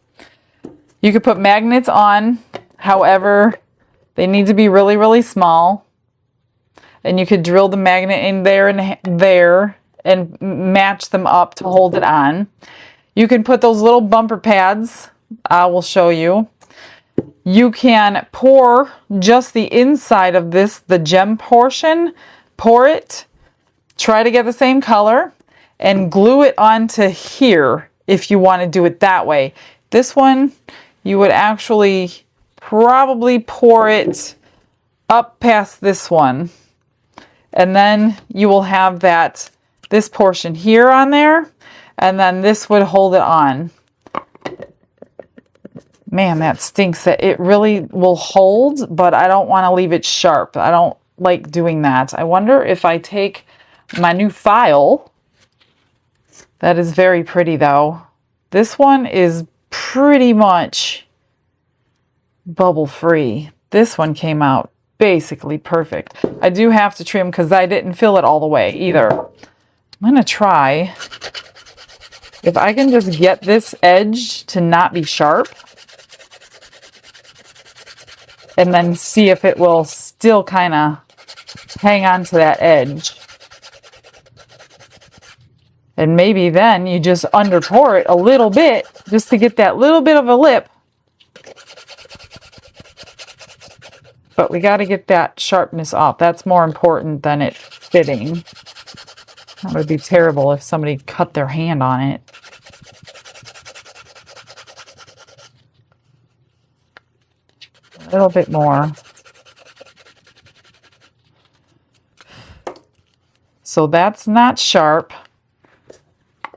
You could put magnets on, however, they need to be really, really small. And you could drill the magnet in there and there and match them up to hold it on. You can put those little bumper pads. I will show you. You can pour just the inside of this, the gem portion, pour it, try to get the same color, and glue it onto here if you want to do it that way. This one, you would actually probably pour it up past this one. And then you will have this portion here on there, and then this would hold it on. Man, that stinks. That it really will hold, but I don't want to leave it sharp. I don't like doing that. I wonder if I take my new file. That is very pretty though. This one is pretty much bubble free. This one came out basically perfect. I do have to trim because I didn't fill it all the way either. I'm going to try if I can just get this edge to not be sharp and then see if it will still kind of hang on to that edge. And maybe then you just under pour it a little bit just to get that little bit of a lip. But we got to get that sharpness off. That's more important than it fitting. That would be terrible if somebody cut their hand on it. A little bit more. So that's not sharp.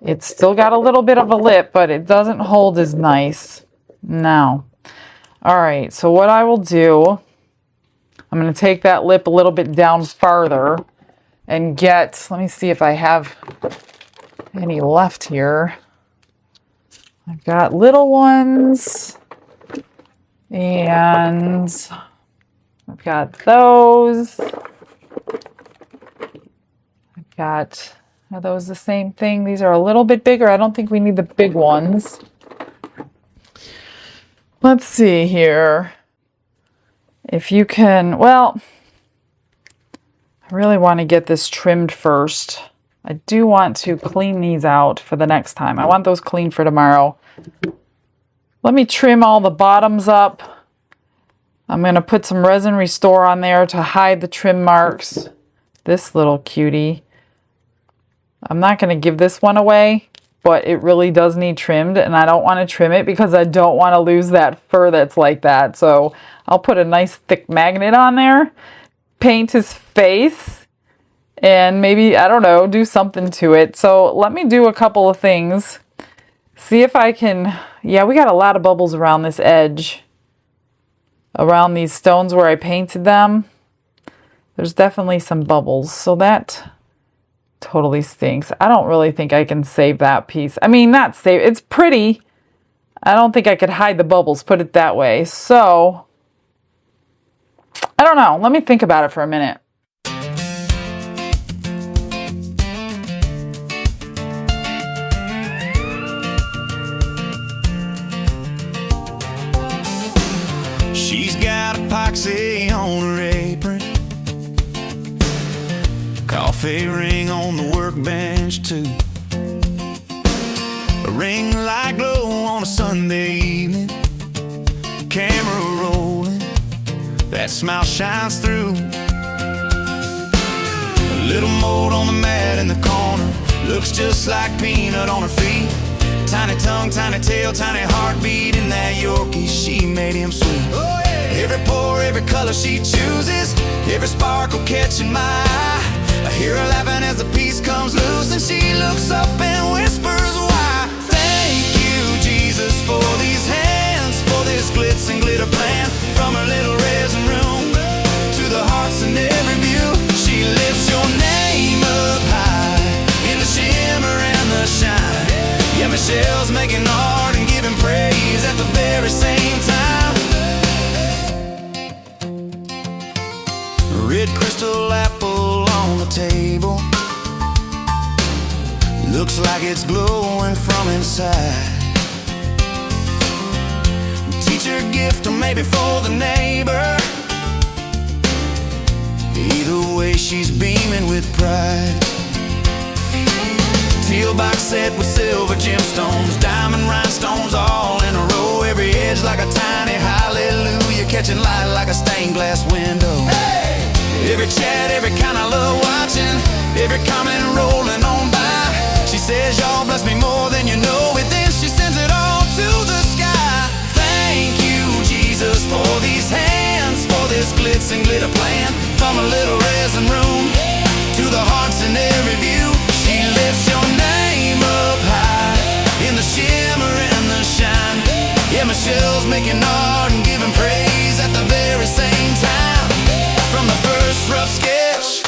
It's still got a little bit of a lip, but it doesn't hold as nice. No. All right, so what I will do, I'm going to take that lip a little bit down farther and get, let me see if I have any left here. I've got little ones, and I've got those. I've got, are those the same thing? These are a little bit bigger. I don't think we need the big ones. Let's see here. If you can, well, I really want to get this trimmed first. I do want to clean these out for the next time. I want those clean for tomorrow. Let me trim all the bottoms up. I'm going to put some Resin Restore on there to hide the trim marks. This little cutie. I'm not going to give this one away, but it really does need trimmed, and I don't want to trim it because I don't want to lose that fur that's like that. So I'll put a nice thick magnet on there, paint his face, and maybe, I don't know, do something to it. So let me do a couple of things. See if I can, yeah, we got a lot of bubbles around this edge. Around these stones where I painted them. There's definitely some bubbles, so that totally stinks. I don't really think I can save that piece. I mean, not save, it's pretty. I don't think I could hide the bubbles, put it that way. So, I don't know. Let me think about it for a minute. She's got epoxy on her apron, coffee ring on the workbench too, a ring light glow on a Sunday evening, camera rolling, that smile shines through. A little mold on the mat in the corner, looks just like Peanut on her feet. Tiny tongue, tiny tail, tiny heartbeat in that Yorkie, she made him sweet. Oh, yeah. Every pore, every color she chooses, every sparkle catching my eye. I hear her laughing as the piece comes loose, and she looks up and whispers, why? Thank you, Jesus, for these hands, for this glitz and glitter plan. From her little resin room to the hearts in every view, she lifts your name up high in the shimmer and the shine. Yeah, Michelle's making art and giving praise at the very same time. Red crystal apple on the table, looks like it's glowing from inside. Teacher gift or maybe for the neighbor, either way she's beaming with pride. Teal box set with silver gemstones, diamond rhinestones all in a row. Every edge like a tiny hallelujah, catching light like a stained glass window. Hey! Every chat, every kind I love watching, every comment rolling on by. She says y'all bless me more than you know it, then she sends it all to the sky. Thank you, Jesus, for these hands, for this glitz and glitter plan. From a little resin room to the hearts in every view, she lifts your name up high in the shimmer and the shine. Yeah, Michelle's making art and giving praise at the very same time. From the first rough sketch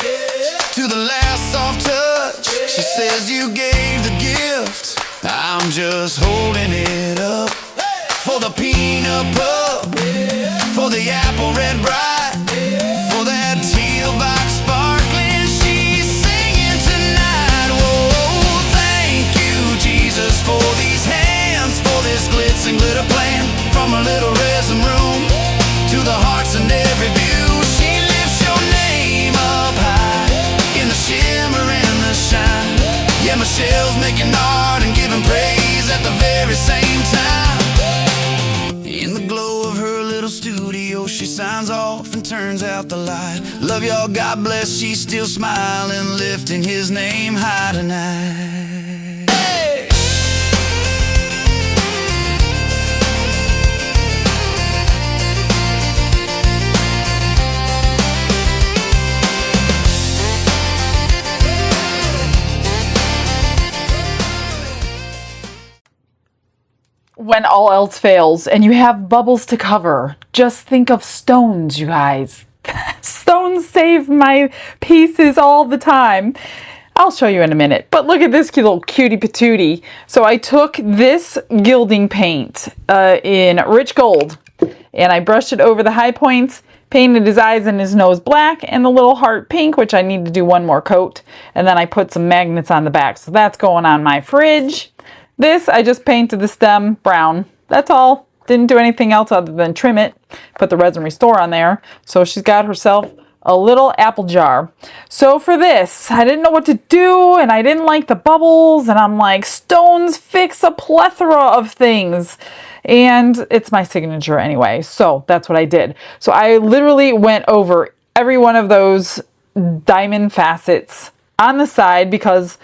to the last soft touch, she says you gave the gift, I'm just holding it up. For the peanut pup, for the apple red bright, for that teal box sparkling, she's singing tonight. Whoa, thank you, Jesus, for these hands, for this glitz and glitter plan. From a little resin room to the hearts in every view, she lifts your name up high in the shimmer and the shine. Yeah, Michelle's making art and giving praise at the very same time. In the glow of her little studio, she signs off and turns out the light. Love y'all, God bless, she's still smiling, lifting his name high tonight. Hey! When all else fails and you have bubbles to cover, just think of stones, you guys. Stones save my pieces all the time. I'll show you in a minute, but look at this cute little cutie patootie. So I took this gilding paint in rich gold, and I brushed it over the high points, painted his eyes and his nose black, and the little heart pink, which I need to do one more coat, and then I put some magnets on the back. So that's going on my fridge. This, I just painted the stem brown. That's all. Didn't do anything else other than trim it, put the Resin Restore on there. So she's got herself a little apple jar. So for this, I didn't know what to do, and I didn't like the bubbles, and I'm like, stones fix a plethora of things. And it's my signature anyway, so that's what I did. So I literally went over every one of those diamond facets on the side because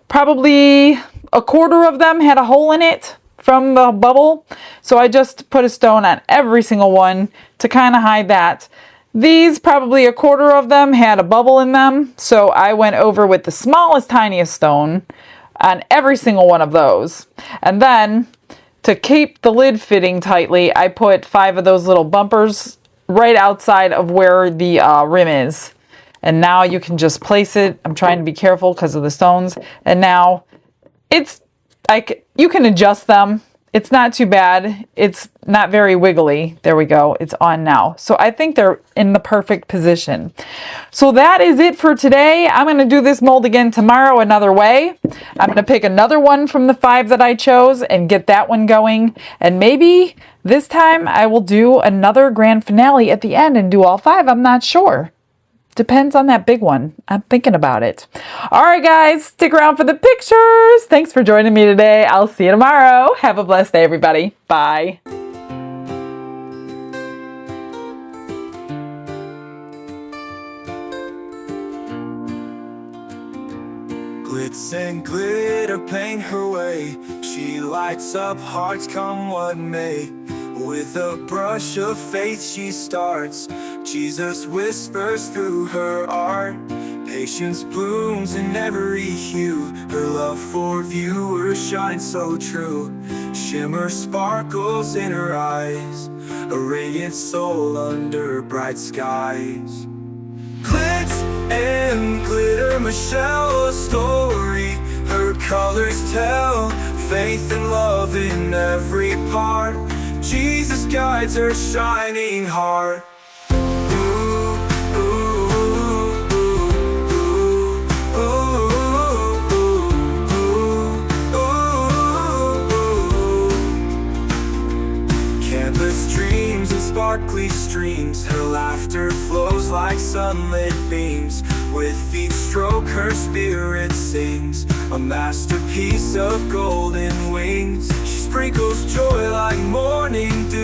probably a quarter of them had a hole in it from the bubble. So I just put a stone on every single one to kind of hide that. These, probably a quarter of them had a bubble in them. So I went over with the smallest, tiniest stone on every single one of those. And then to keep the lid fitting tightly, I put 5 of those little bumpers right outside of where the rim is. And now you can just place it. I'm trying to be careful because of the stones. And now it's like you can adjust them. It's not too bad. It's not very wiggly. There we go. It's on now. So I think they're in the perfect position. So that is it for today. I'm going to do this mold again tomorrow another way. I'm going to pick another one from the 5 that I chose and get that one going. And maybe this time I will do another grand finale at the end and do all 5. I'm not sure. Depends on that big one. I'm thinking about it. All right, guys, stick around for the pictures. Thanks for joining me today. I'll see you tomorrow. Have a blessed day, everybody. Bye. Glitz and glitter paint her way. She lights up hearts come what may. With a brush of faith she starts. Jesus whispers through her art. Patience blooms in every hue. Her love for viewers shines so true. Shimmer sparkles in her eyes. A radiant soul under bright skies. Glitz and glitter, Michelle, a story. Her colors tell faith and love in every part. Jesus guides her shining heart. Canvas dreams and sparkly streams. Her laughter flows like sunlit beams. With each stroke her spirit sings. A masterpiece of golden wings. She sprinkles joy like morning dew.